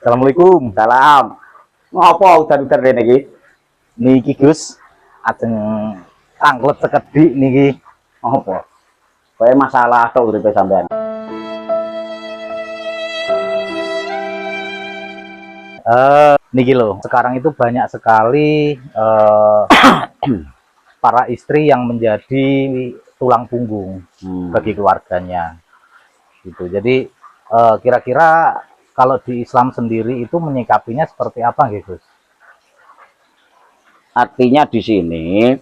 Assalamualaikum. Salam. Ngopo udan-udan rene iki? Niki Gus, ajeng tanglet sekedhik niki. Ngopo? Kayak masalah tok uripe sampean. Niki loh, sekarang itu banyak sekali para istri yang menjadi tulang punggung bagi keluarganya. Gitu. Jadi kira-kira kalau di Islam sendiri itu menyikapinya seperti apa, Gus? Artinya di sini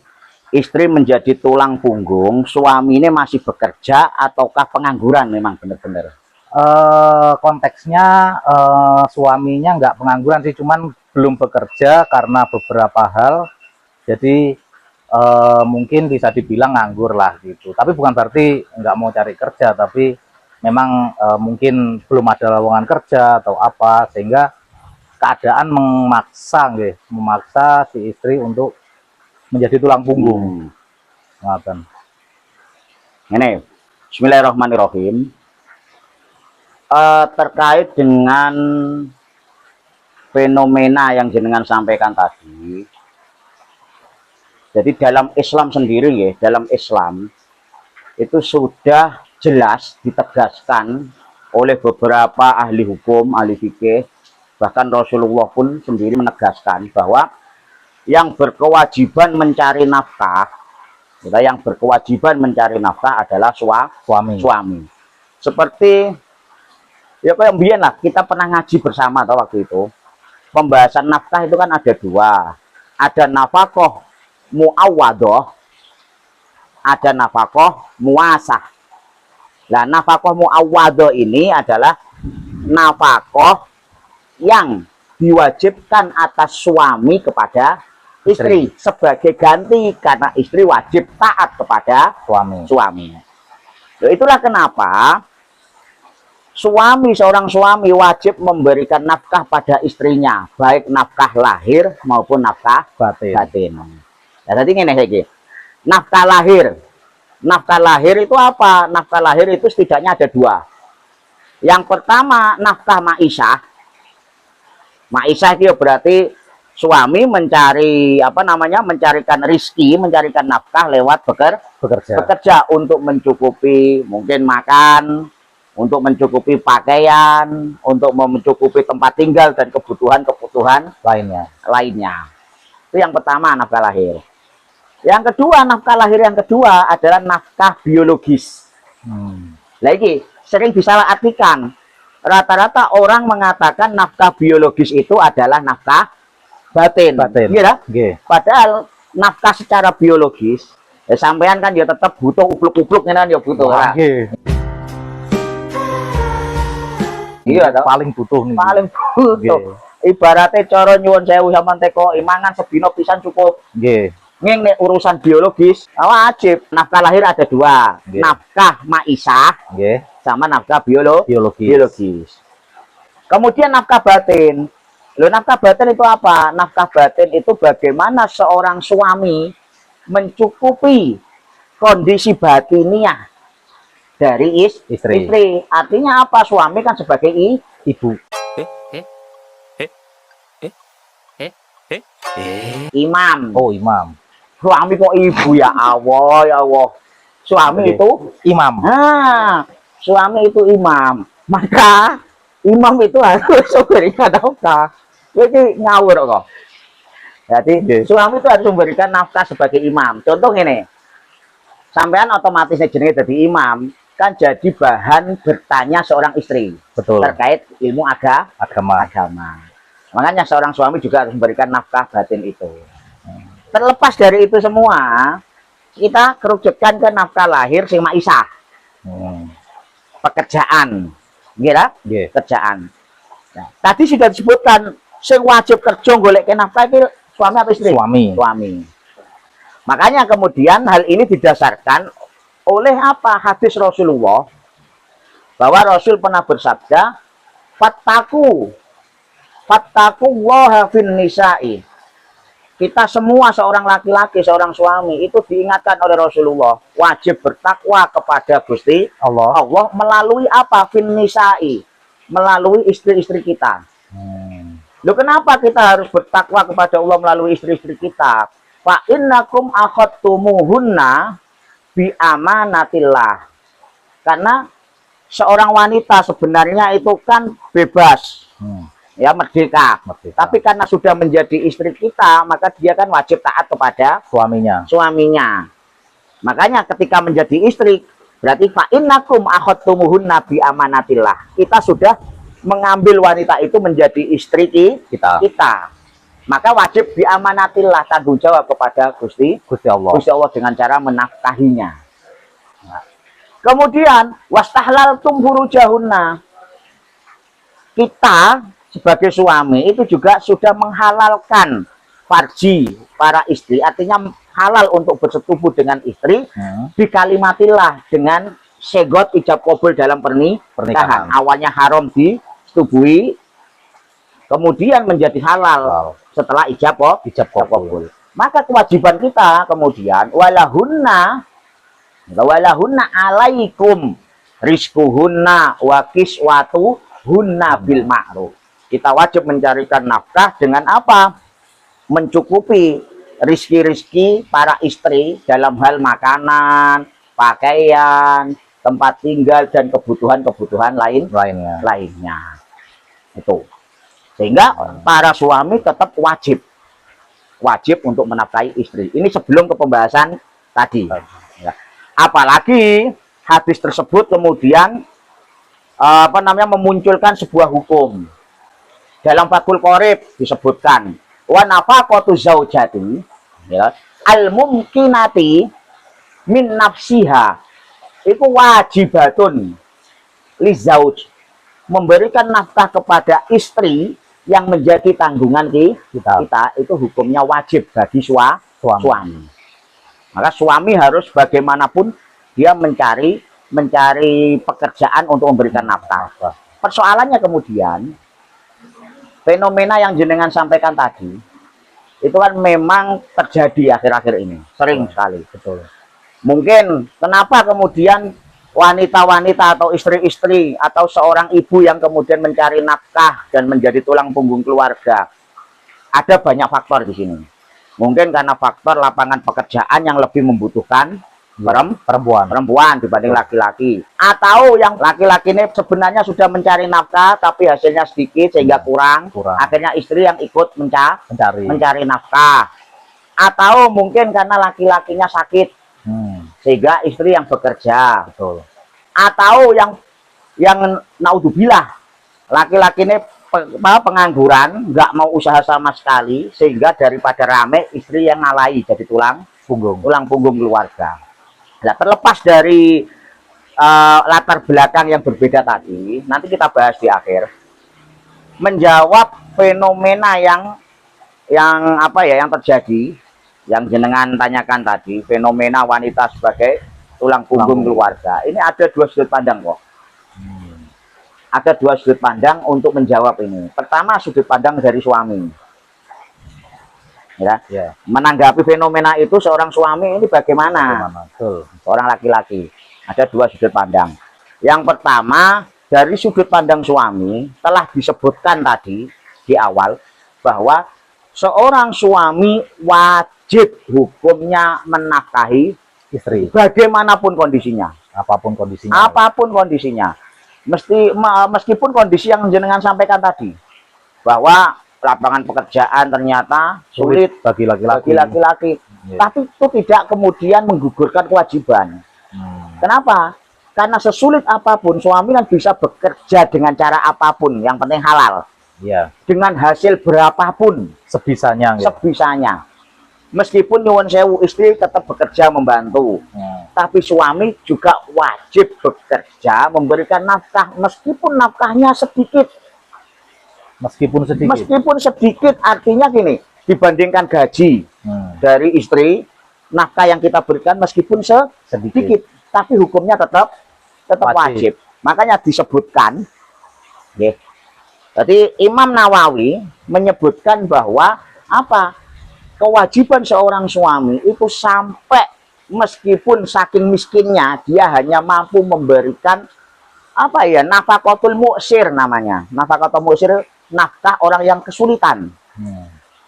istri menjadi tulang punggung, suaminya masih bekerja ataukah pengangguran memang benar-benar? Konteksnya suaminya nggak pengangguran sih, cuman belum bekerja karena beberapa hal. Jadi mungkin bisa dibilang nganggur lah gitu. Tapi bukan berarti nggak mau cari kerja, tapi memang mungkin belum ada lowongan kerja atau apa, sehingga keadaan memaksa si istri untuk menjadi tulang punggung. Ngaten. Ini Bismillahirrahmanirrahim. Terkait dengan fenomena yang jenengan sampaikan tadi, jadi dalam Islam sendiri ya, dalam Islam itu sudah jelas ditegaskan oleh beberapa ahli hukum, ahli fikih, bahkan Rasulullah pun sendiri menegaskan bahwa yang berkewajiban mencari nafkah, yang berkewajiban mencari nafkah adalah suami. Seperti ya kayak mbien lah, kita pernah ngaji bersama atau waktu itu pembahasan nafkah itu kan ada dua, ada nafkah muawwadah, ada nafkah muasah. Nah, nafkah muawwadah ini adalah nafkah yang diwajibkan atas suami kepada istri sebagai ganti karena istri wajib taat kepada suami. Nah, itulah kenapa seorang suami wajib memberikan nafkah pada istrinya, baik nafkah lahir maupun nafkah batin. Nah, tadi ini lagi. Nafkah lahir. Nafkah lahir itu apa? Nafkah lahir itu setidaknya ada dua. Yang pertama nafkah ma'isyah. Ma'isyah itu berarti suami mencari mencarikan rizki, mencarikan nafkah lewat bekerja untuk mencukupi mungkin makan, untuk mencukupi pakaian, untuk mencukupi tempat tinggal dan kebutuhan lainnya. Itu yang pertama, nafkah lahir. Yang kedua, nafkah lahir yang kedua adalah nafkah biologis. Lagi sering disalahartikan. Rata-rata orang mengatakan nafkah biologis itu adalah nafkah batin. Iya, padahal nafkah secara biologis, sampean kan ya tetap butuh upluk-upluk kan ya butuh. Iya, paling butuh nih. Paling butuh. Ibaratnya cara nyuwun sewu sampean teko imangan sedina pisan cukup. Ini urusan biologis wajib. Nafkah lahir ada dua, nafkah ma'isyah sama nafkah biologis. Kemudian nafkah batin. Loh, nafkah batin itu apa? Nafkah batin itu bagaimana seorang suami mencukupi kondisi batiniah dari istri. Artinya apa? Suami kan sebagai ibu. Imam. Oh, imam. Suami kok ibu, ya Allah, ya Allah. Suami itu imam. Nah, suami itu imam. Maka imam itu harus memberikan nafkah. Jadi ngawur kok. Jadi suami itu harus memberikan nafkah sebagai imam. Contoh ini, sampean otomatis jenenge jadi imam, kan jadi bahan bertanya seorang istri. Betul. Terkait ilmu agama. Makanya seorang suami juga harus memberikan nafkah batin itu. Terlepas dari itu semua, kita kerucutkan ke nafkah lahir sing ma'isyah. Pekerjaan. Kerjaan. Nah, tadi sudah disebutkan sing wajib kerja golek nafkah itu suami atau istri? Suami. Makanya kemudian hal ini didasarkan oleh apa? Hadis Rasulullah, bahwa Rasul pernah bersabda, fattaqullaha fin nisa'i. Kita semua seorang laki-laki, seorang suami itu diingatkan oleh Rasulullah wajib bertakwa kepada Gusti Allah melalui apa? Fin nisa'i, melalui istri-istri kita. Loh, kenapa kita harus bertakwa kepada Allah melalui istri-istri kita? Fa innakum akhadtumuhunna bi amanatillah. Karena seorang wanita sebenarnya itu kan bebas, ya, merdeka. Tapi karena sudah menjadi istri kita, maka dia kan wajib taat kepada suaminya. Makanya ketika menjadi istri, berarti fa innakum akhadtumuhunna bi amanatillah. Kita sudah mengambil wanita itu menjadi istri kita. Maka wajib diamanatillah, tanggung jawab kepada Gusti Allah dengan cara menafkahinya. Nah, kemudian wastahlaltum furujahunna, kita sebagai suami itu juga sudah menghalalkan farji para istri, artinya halal untuk bersetubuh dengan istri di kalimatillah, dengan segot ijab kabul dalam pernikahan. Awalnya haram disetubui, kemudian menjadi halal setelah ijab kabul. Maka kewajiban kita kemudian walahunna alaikum rizquhunna wa kiswatuhunna bil ma'ruf. Kita wajib mencarikan nafkah dengan apa? Mencukupi rizki-rizki para istri dalam hal makanan, pakaian, tempat tinggal, dan kebutuhan-kebutuhan lainnya. Itu. Sehingga para suami tetap wajib untuk menafkahi istri. Ini sebelum ke pembahasan tadi. Ya. Apalagi hadis tersebut kemudian memunculkan sebuah hukum. Dalam Fathul Qorib disebutkan wa nafaqatu zaujati, ya, al mumkinati min nafsiha, itu wajibatun li zauj, memberikan nafkah kepada istri yang menjadi tanggungan kita itu hukumnya wajib bagi suami. Maka suami harus bagaimanapun dia mencari pekerjaan untuk memberikan nafkah. Persoalannya kemudian fenomena yang jenengan sampaikan tadi itu kan memang terjadi akhir-akhir ini, sering sekali. Betul. Mungkin kenapa kemudian wanita-wanita atau istri-istri atau seorang ibu yang kemudian mencari nafkah dan menjadi tulang punggung keluarga, ada banyak faktor di sini. Mungkin karena faktor lapangan pekerjaan yang lebih membutuhkan perempuan dibanding laki-laki, atau yang laki-laki ini sebenarnya sudah mencari nafkah tapi hasilnya sedikit sehingga kurang. Akhirnya istri yang ikut mencari nafkah, atau mungkin karena laki-lakinya sakit sehingga istri yang bekerja. Betul. Atau yang naudzubillah, laki-laki ini pengangguran, nggak mau usaha sama sekali, sehingga daripada rame istri yang ngalai jadi tulang punggung keluarga. Nah, terlepas dari latar belakang yang berbeda tadi, nanti kita bahas di akhir. Menjawab fenomena yang terjadi, yang jenengan tanyakan tadi, fenomena wanita sebagai tulang punggung keluarga. Ini ada dua sudut pandang kok. Ada dua sudut pandang untuk menjawab ini. Pertama, sudut pandang dari suami. Ya. Menanggapi fenomena itu seorang suami ini bagaimana? Seorang laki-laki. Ada dua sudut pandang. Yang pertama, dari sudut pandang suami telah disebutkan tadi di awal bahwa seorang suami wajib hukumnya menafkahi istri bagaimanapun kondisinya, apapun kondisinya. Meskipun kondisi yang jenengan sampaikan tadi bahwa lapangan pekerjaan ternyata sulit bagi laki-laki. Tapi itu tidak kemudian menggugurkan kewajiban. Kenapa? Karena sesulit apapun suami kan bisa bekerja dengan cara apapun, yang penting halal. Dengan hasil berapapun sebisanya. Meskipun nyuwun sewu, istri tetap bekerja membantu. Tapi suami juga wajib bekerja memberikan nafkah, meskipun nafkahnya sedikit. Meskipun sedikit artinya gini, dibandingkan gaji dari istri, nafkah yang kita berikan meskipun sedikit, tapi hukumnya tetap wajib. Makanya disebutkan, jadi Imam Nawawi menyebutkan bahwa kewajiban seorang suami itu sampai meskipun saking miskinnya dia hanya mampu memberikan nafaqatul mu'sir namanya. Nafaqatul mu'sir nafkah orang yang kesulitan,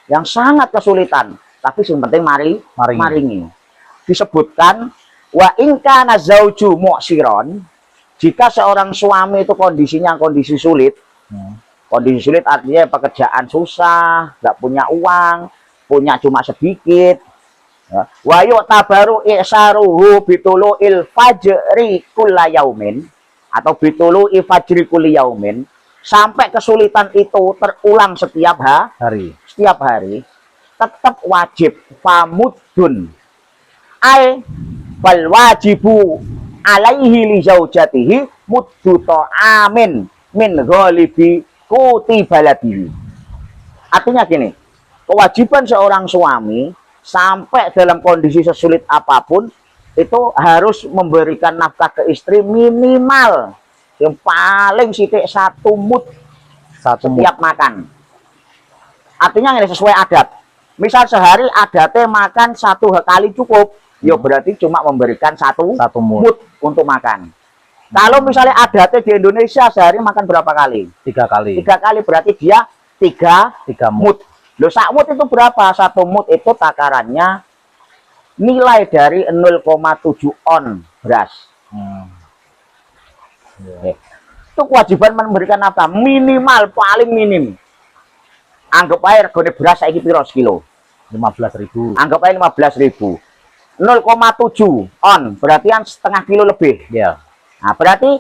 yang sangat kesulitan, tapi yang penting maringi. Disebutkan wa ingkana zauju mu'siron, jika seorang suami itu kondisi sulit, kondisi sulit artinya pekerjaan susah, nggak punya uang, punya cuma sedikit, wa yu'tabaru i'saruhu bitulu'il fajri kulla yaumin, atau bitulu'i fajri kulli yaumin, sampai kesulitan itu terulang setiap hari, tetap wajib famudun ai fal wajibu alaihi li zaujatihi muddu ta'amin min ghalibi kuti baladihi. Artinya gini, kewajiban seorang suami sampai dalam kondisi sesulit apapun itu harus memberikan nafkah ke istri minimal yang paling sithik 1 mud setiap makan. Artinya ini sesuai adat. Misal sehari adatnya makan 1 kali cukup, ya berarti cuma memberikan satu mud untuk makan. Kalau misalnya adatnya di Indonesia sehari makan berapa kali? 3 kali. 3 kali berarti dia 3 mud. Loh, sak mud itu berapa? 1 mud itu takarannya nilai dari 0,7 on beras. Itu kewajiban memberikan nafkah minimal, paling minim. Anggap air regane beras saiki piro sekilo? 15.000. Anggap aja 15.000. 0,7 on berarti kan setengah kilo lebih. Ya. Nah, berarti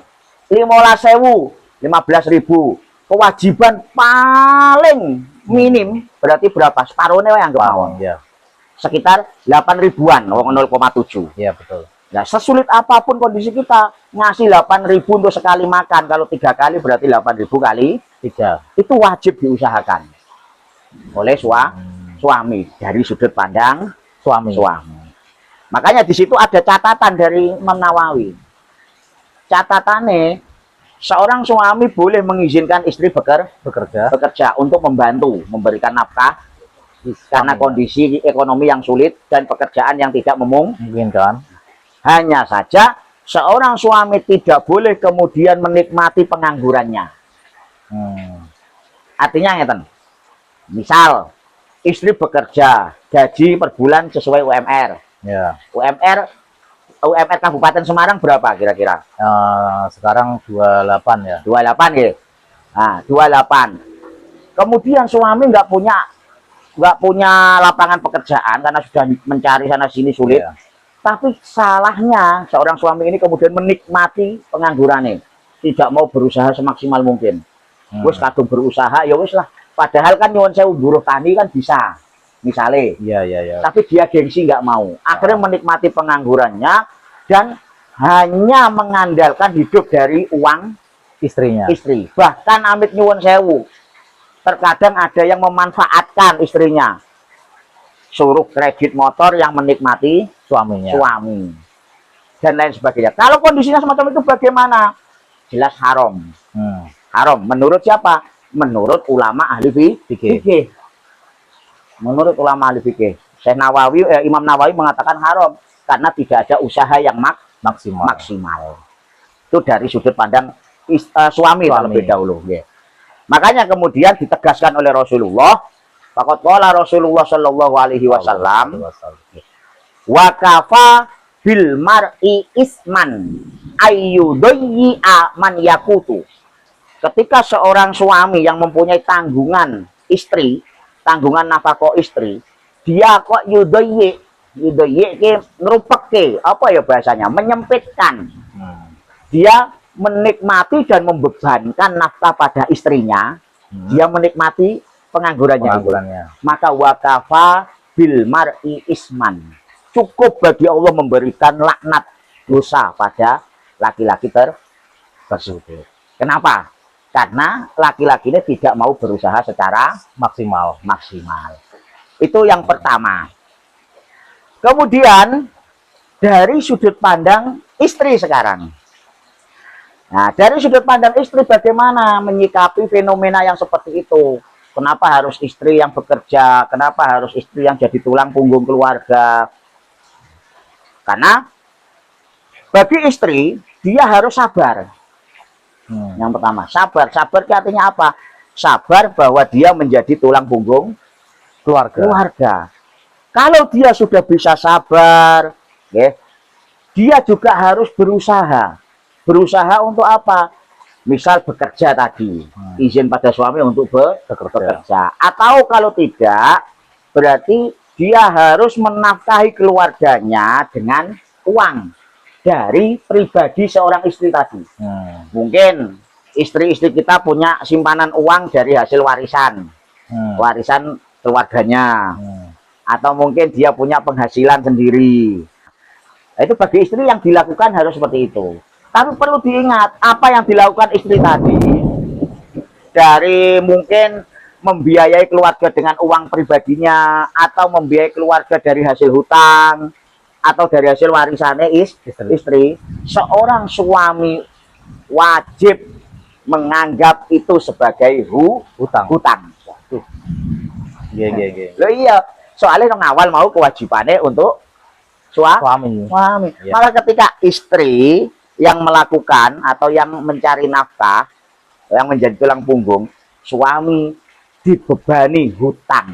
15.000, 15.000. Kewajiban paling minim berarti berapa? Separuhnya yang anggap mawon. Ya. Sekitar 8 ribuan, 0,7. Ya, betul. Nah, sesulit apapun kondisi kita, ngasih 8.000 untuk sekali makan, kalau 3 kali berarti 8.000 kali 3. itu wajib diusahakan oleh suami dari sudut pandang suami. Makanya di situ ada catatan dari Imam Nawawi. Catatannya, seorang suami boleh mengizinkan istri bekerja untuk membantu memberikan nafkah karena kondisi ekonomi yang sulit dan pekerjaan yang tidak memungkinkan. Hanya saja seorang suami tidak boleh kemudian menikmati penganggurannya. Artinya ngeten. Misal istri bekerja, gaji per bulan sesuai UMR. Ya. UMR Kabupaten Semarang berapa kira-kira? Sekarang 28 ya. 28 ya. Nah, 28. Kemudian suami nggak punya lapangan pekerjaan karena sudah mencari sana sini sulit. Ya. Tapi salahnya seorang suami ini kemudian menikmati penganggurannya, tidak mau berusaha semaksimal mungkin. Wes kadung berusaha ya wes lah. Padahal kan nyuwun sewu buruh tani kan bisa, misalnya. Iya. Tapi dia gengsi nggak mau. Akhirnya menikmati penganggurannya dan hanya mengandalkan hidup dari uang istrinya. Bahkan amit nyuwun sewu, terkadang ada yang memanfaatkan istrinya, suruh kredit motor yang menikmati suami dan lain sebagainya. Kalau kondisinya semacam itu bagaimana? Jelas haram. Haram menurut siapa? Menurut ulama ahli fikih. Menurut ulama ahli fikih, Imam Nawawi mengatakan haram karena tidak ada usaha yang maksimal. Itu dari sudut pandang suami terlebih dahulu. Makanya kemudian ditegaskan oleh Rasulullah, faqad qala Rasulullah sallallahu alaihi wasallam, wa kafa bil mar'i isman ayyudayya man yakutu. Ketika seorang suami yang mempunyai tanggungan istri, tanggungan nafkah istri, dia kok yudayyi ngerupeke, apa ya bahasanya, menyempitkan. Dia menikmati dan membebankan nafkah pada istrinya, dia menikmati penganggurannya. Maka wakafa bil mar'i isman, cukup bagi Allah memberikan laknat dosa pada laki-laki tersebut. Kenapa? Karena laki-laki ini tidak mau berusaha secara maksimal. Itu yang pertama. Kemudian dari sudut pandang istri sekarang. Nah, dari sudut pandang istri bagaimana menyikapi fenomena yang seperti itu? Kenapa harus istri yang bekerja? Kenapa harus istri yang jadi tulang punggung keluarga? Karena bagi istri dia harus sabar. Yang pertama, sabar. Sabar artinya apa? sabar bahwa dia menjadi tulang punggung keluarga. Kalau dia sudah bisa sabar, ya, dia juga harus berusaha. Berusaha untuk apa? Misal bekerja tadi, izin pada suami untuk bekerja. Atau kalau tidak, berarti dia harus menafkahi keluarganya dengan uang dari pribadi seorang istri tadi. Mungkin istri-istri kita punya simpanan uang dari hasil warisan, warisan keluarganya. Atau mungkin dia punya penghasilan sendiri. Itu bagi istri yang dilakukan harus seperti itu. Tapi perlu diingat, apa yang dilakukan istri tadi, dari mungkin membiayai keluarga dengan uang pribadinya, atau membiayai keluarga dari hasil hutang, atau dari hasil warisannya istri, seorang suami wajib menganggap itu sebagai hutang. Loh iya, soalnya yang awal mau kewajibannya untuk suami. Ya. Maka ketika istri yang melakukan atau yang mencari nafkah, yang menjadi tulang punggung, suami dibebani hutang.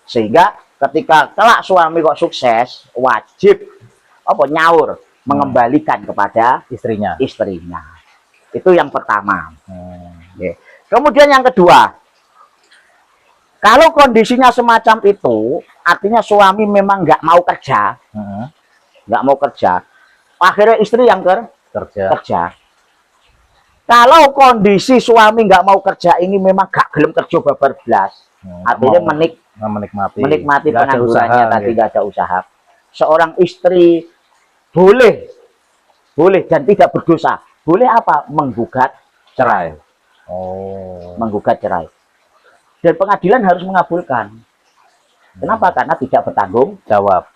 Sehingga ketika kelak suami kok sukses, wajib nyaur mengembalikan kepada istrinya. Itu yang pertama. Kemudian yang kedua, kalau kondisinya semacam itu, artinya suami memang nggak mau kerja, akhirnya istri yang kerja. Kalau kondisi suami nggak mau kerja ini memang gak gelem kerja babar blas, artinya menikmati penganggurannya tadi, nggak ada usaha. Seorang istri boleh dan tidak berdosa. Boleh apa? Menggugat cerai. Menggugat cerai. Dan pengadilan harus mengabulkan. Kenapa? Karena tidak bertanggung jawab.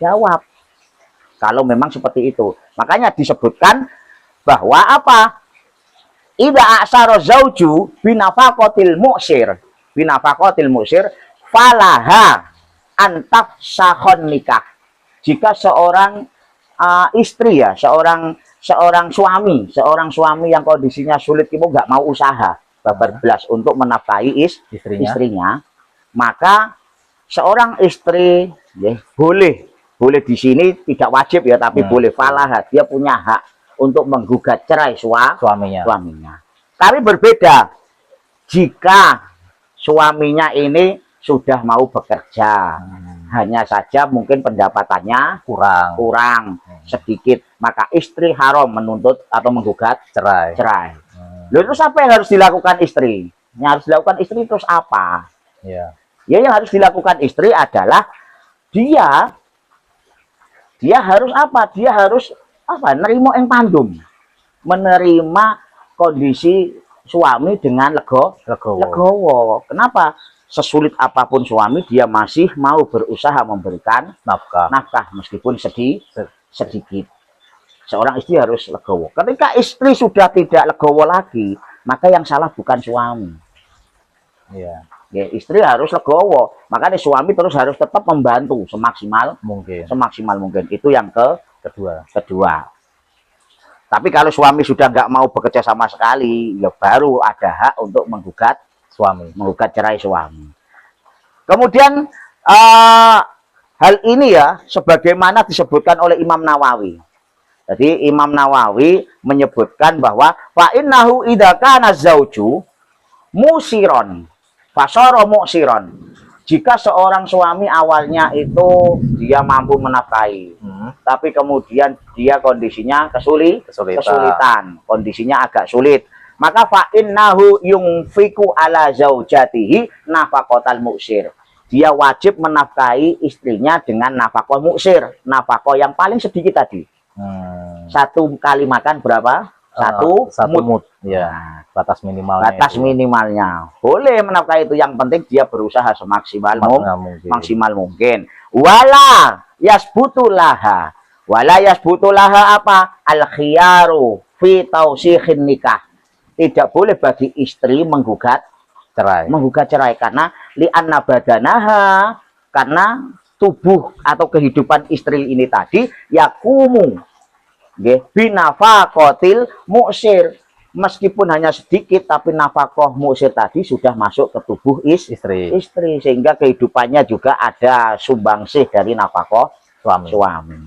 Kalau memang seperti itu. Makanya disebutkan bahwa apa? Idza asyara zauju binafaqatil mu'sir falaha antaf sahon nikah. Jika seorang istri ya, seorang suami yang kondisinya sulit itu nggak mau usaha babar belas untuk menafkahi istrinya, maka seorang istri ya, boleh di sini tidak wajib ya, tapi boleh falah, dia punya hak untuk menggugat cerai suaminya. Tapi berbeda jika suaminya ini sudah mau bekerja, hanya saja mungkin pendapatannya kurang sedikit, maka istri haram menuntut atau menggugat cerai. Lalu terus apa yang harus dilakukan istri? Yang harus dilakukan istri terus apa? Ya, yang harus dilakukan istri adalah dia harus apa? Dia harus nerimo yang pandum, menerima kondisi suami dengan legowo. Kenapa? Sesulit apapun suami, dia masih mau berusaha memberikan nafkah meskipun sedikit. Seorang istri harus legowo. Ketika istri sudah tidak legowo lagi, maka yang salah bukan suami. Ya, istri harus legowo. Makanya suami terus harus tetap membantu semaksimal mungkin. Itu yang kedua. Tapi kalau suami sudah nggak mau bekerja sama sekali, ya baru ada hak untuk menggugat cerai suami. Kemudian hal ini ya sebagaimana disebutkan oleh Imam Nawawi. Jadi Imam Nawawi menyebutkan bahwa fa innahu idza kana zauju musiron fasara mu'siron. Jika seorang suami awalnya itu dia mampu menafkahi, tapi kemudian dia kondisinya kesulitan, kondisinya agak sulit, maka fa innahu yunfiqu ala zaujatihi nafaqatal mu'sir. Dia wajib menafkahi istrinya dengan nafkah mu'sir, nafkah yang paling sedikit tadi. Satu kali makan berapa? Satu mud. Ya, batas minimalnya. Boleh menafkahi itu, yang penting dia berusaha semaksimal mungkin. Wala yasbutulaha apa? Al-khiyaru fi tausikhin nikah. Tidak boleh bagi istri menggugat cerai karena li'anna badanaha, karena tubuh atau kehidupan istri ini tadi yakumu binafaqatil mu'sir, meskipun hanya sedikit, tapi nafkah mu'sir tadi sudah masuk ke tubuh Istri. sehingga kehidupannya juga ada sumbangsih dari nafkah suami.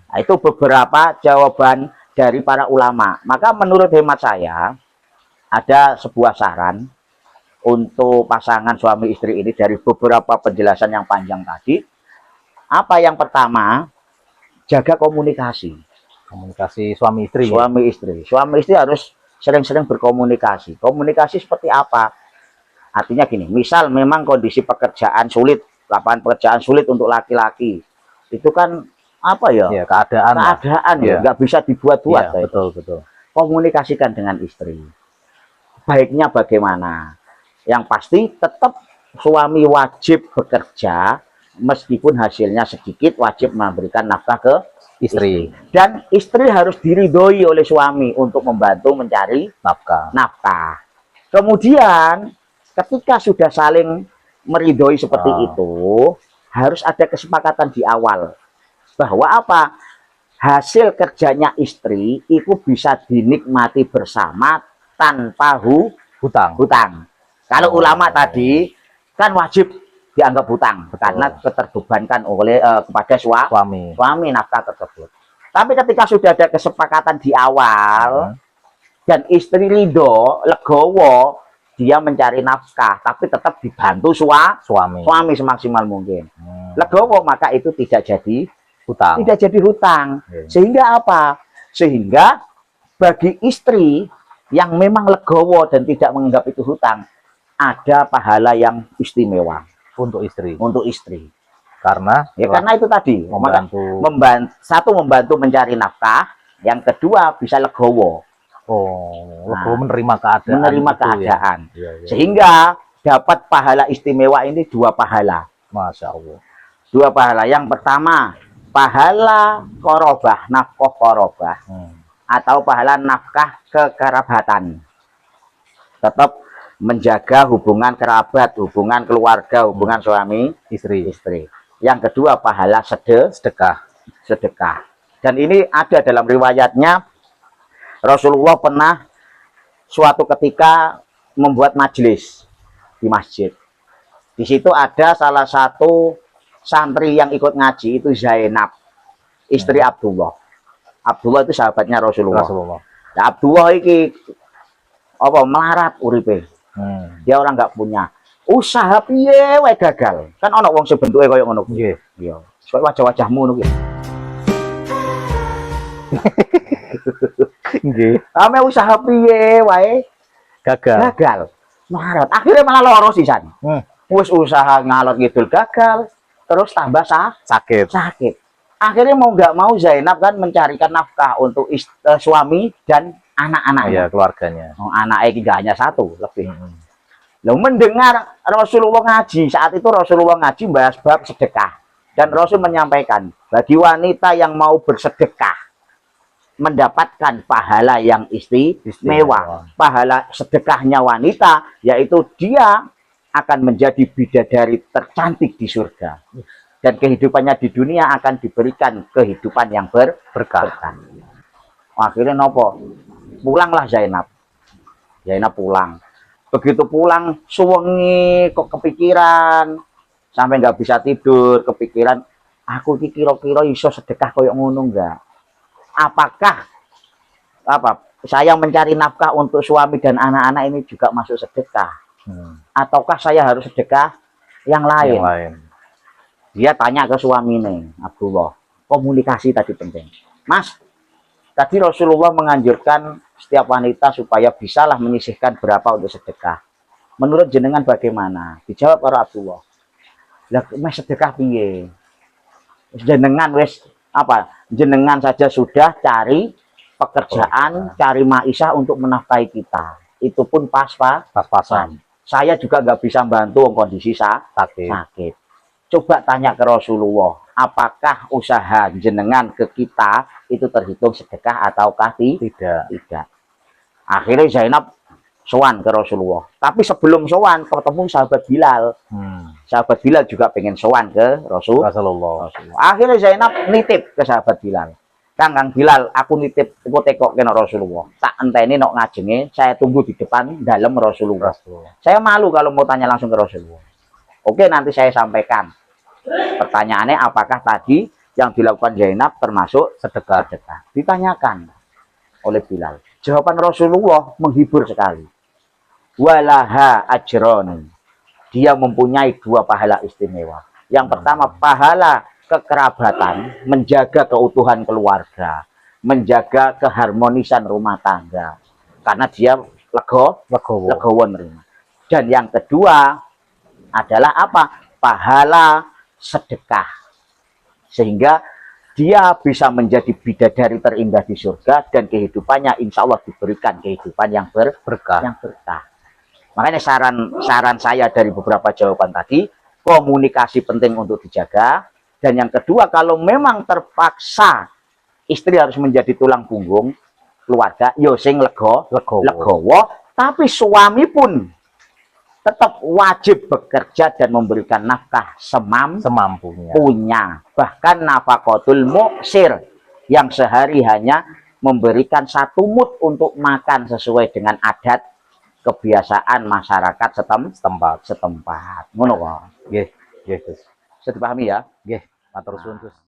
Nah, itu beberapa jawaban dari para ulama. Maka menurut hemat saya, ada sebuah saran untuk pasangan suami istri ini dari beberapa penjelasan yang panjang tadi. Apa yang pertama? Jaga komunikasi. Komunikasi suami istri. Suami istri harus sering-sering berkomunikasi. Komunikasi seperti apa? Artinya gini, misal memang kondisi pekerjaan sulit, lapangan pekerjaan sulit untuk laki-laki. Itu kan apa ya? Ya, keadaan ya, nggak bisa dibuat-buat. Ya, betul. Komunikasikan dengan istri. Baiknya bagaimana? Yang pasti tetap suami wajib bekerja, meskipun hasilnya sedikit, wajib memberikan nafkah ke istri. Dan istri harus diridhoi oleh suami untuk membantu mencari nafkah. Kemudian ketika sudah saling meridhoi seperti itu, harus ada kesepakatan di awal bahwa apa? Hasil kerjanya istri itu bisa dinikmati bersama tanpa hutang. Kalau ulama tadi kan wajib dianggap hutang. Betul. Karena keterbebankan oleh kepada suami nafkah tersebut. Tapi ketika sudah ada kesepakatan di awal dan istri ridho, legowo, dia mencari nafkah, tapi tetap dibantu suami semaksimal mungkin. Legowo, maka itu tidak jadi hutang. Sehingga apa? Sehingga bagi istri yang memang legowo dan tidak menganggap itu hutang, ada pahala yang istimewa untuk istri. Karena itu tadi membantu mencari nafkah, yang kedua bisa legowo. Legowo menerima keadaan. Ya. Sehingga dapat pahala istimewa ini 2 pahala. Masya Allah. 2 pahala. Yang pertama, pahala korobah, nafkah korobah. Atau pahala nafkah kekerabatan. Tetap menjaga hubungan kerabat, hubungan keluarga, hubungan suami istri. Yang kedua, pahala sedekah. Dan ini ada dalam riwayatnya, Rasulullah pernah suatu ketika membuat majelis di masjid. Di situ ada salah satu santri yang ikut ngaji, itu Zainab, istri Abdullah. Abdullah itu sahabatnya Rasulullah. Nah, Abdullah ini melarat uripe. Dia orang nggak punya usaha, piye wae gagal. Kan ana wong sebentuke kaya ngono kuwi. Iya. Soale wajah-wajahmu ngono kuwi. Nggih. Ame usaha piye wae gagal. Melarat. Akhirnya malah lara sisan. Wis usaha ngalor ngidul gagal, terus tambah sakit. Akhirnya mau nggak mau Zainab kan mencarikan nafkah untuk suami dan anak-anaknya. Keluarganya. Anaknya tidak hanya 1, lebih. Lalu mendengar Rasulullah ngaji, saat itu Rasulullah ngaji bahas bab sedekah. Dan Rasul menyampaikan, bagi wanita yang mau bersedekah, mendapatkan pahala yang istimewa. Pahala sedekahnya wanita, yaitu dia akan menjadi bidadari tercantik di surga. Dan kehidupannya di dunia akan diberikan kehidupan yang berkah. Akhirnya nopo? Pulanglah Zainab pulang. Begitu pulang, suwengi kok kepikiran, sampai nggak bisa tidur, kepikiran, aku kira-kira iso sedekah koyo ngono enggak? Apakah saya mencari nafkah untuk suami dan anak-anak ini juga masuk sedekah? Ataukah saya harus sedekah yang lain? Dia tanya ke suaminya, Abdullah. Komunikasi tadi penting. Mas, tadi Rasulullah menganjurkan setiap wanita supaya bisalah menyisihkan berapa untuk sedekah. Menurut jenengan bagaimana? Dijawab oleh Abdullah. Lah, mas sedekah piye? Jenengan jenengan saja sudah cari pekerjaan, cari maisha untuk menafkahi kita. Itu pun pas-pasan. Saya juga nggak bisa bantu kondisi sakit. Coba tanya ke Rasulullah, apakah usaha jenengan ke kita itu terhitung sedekah ataukah tidak? Akhirnya Zainab sowan ke Rasulullah. Tapi sebelum sowan ketemu sahabat Bilal. Sahabat Bilal juga pengen sowan ke Rasulullah. Akhirnya Zainab nitip ke sahabat Bilal. Kang Bilal, aku nitip teko kena Rasulullah. Tak enteni nok ngajenge, saya tunggu di depan dalam Rasulullah. Saya malu kalau mau tanya langsung ke Rasulullah. Oke, nanti saya sampaikan. Pertanyaannya, apakah tadi yang dilakukan Zainab termasuk sedekah? Ditanyakan oleh Bilal. Jawaban Rasulullah menghibur sekali. Walaha ajroni. Dia mempunyai 2 pahala istimewa. Yang pertama, pahala kekerabatan, menjaga keutuhan keluarga, menjaga keharmonisan rumah tangga, karena dia legowo nerima. Dan yang kedua adalah apa? Pahala sedekah, sehingga dia bisa menjadi bidadari terindah di surga dan kehidupannya insya Allah diberikan kehidupan yang berkah. Makanya saran saya dari beberapa jawaban tadi, komunikasi penting untuk dijaga. Dan yang kedua, kalau memang terpaksa istri harus menjadi tulang punggung keluarga, yo sing legowo, tapi suami pun tetap wajib bekerja dan memberikan nafkah semampunya. Bahkan nafaqatul muksir, yang sehari hanya memberikan 1 mud untuk makan sesuai dengan adat kebiasaan masyarakat setempat. Ngono kok. Nggih, Gus. Bisa dipahami ya? Nggih, matur suwun Gus.